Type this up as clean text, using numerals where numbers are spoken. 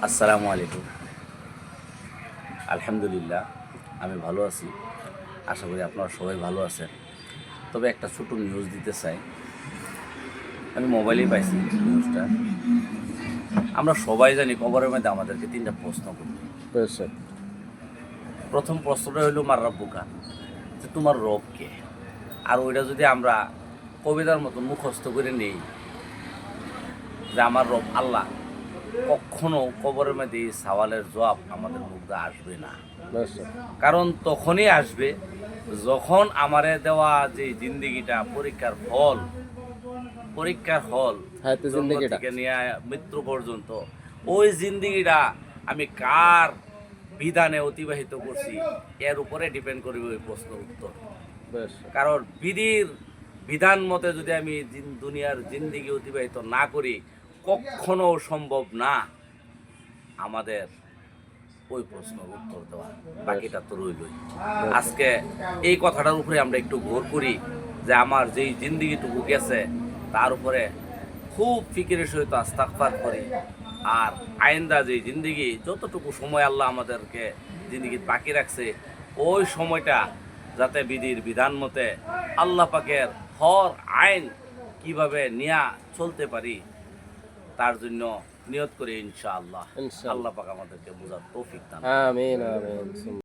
আসসালামু আলাইকুম। আলহামদুলিল্লাহ, আমি ভালো আছি। আশা করি আপনারা সবাই ভালো আছেন। তবে একটা ছোট নিউজ দিতে চাই। আমি মোবাইলেই পাইছি নিউজটা। আমরা সবাই জানি কবরের মধ্যে আমাদেরকে ৩টা প্রশ্ন করবে। পেরেছে। প্রথম প্রশ্নটা হইল মার রাব্বুকা, যে তোমার রব কে? আর ওইটা যদি আমরা কবিতার মতো মুখস্থ করে নেই যে আমার রব আল্লাহ, কখনো কবরের মধ্যে এই সওয়ালের জবাব আমাদের মুখ দিয়ে আসবে না। পেরেছে। কারণ তখনই আসবে যখন আমারে দেওয়া যে জিন্দিগিটা পরীক্ষার হল হায়াতে জন্ম জিন্দেগিটা। থেকে নিয়ে মৃত্যু পর্যন্ত, ওই জিন্দিগিটা আমি কার বিধানে অতিবাহিত করছি এর উপরে ডিপেন্ড করবে ওই প্রশ্নের উত্তর। পেরেছে। কারণ বিধির বিধান মতে যদি আমি দুনিয়ার জিন্দিগি অতিবাহিত না করি, কখনো সম্ভব না আমাদের ওই প্রশ্নের উত্তর দেওয়া। বাকিটা তো রইলই। আজকে এই কথাটার উপরে আমরা একটু ঘোর করি যে আমার যেই জিন্দিগিটুকু গেছে তার উপরে খুব ফিকিরের সহিত আস্তাগফার করি। আর আইন্দা যেই জিন্দিগি, যতটুকু সময় আল্লাহ আমাদেরকে জিন্দিগি বাকি রাখছে, ওই সময়টা যাতে বিধির বিধান মতে আল্লাহ পাকের হর আইন কিভাবে নিয়া চলতে পারি তার জন্য নিয়ত করি ইনশাআল্লাহ। ইনশাআল্লাহ। আল্লাহ পাক আমাদেরকে বোঝার তৌফিক দান। আমিন আমিন।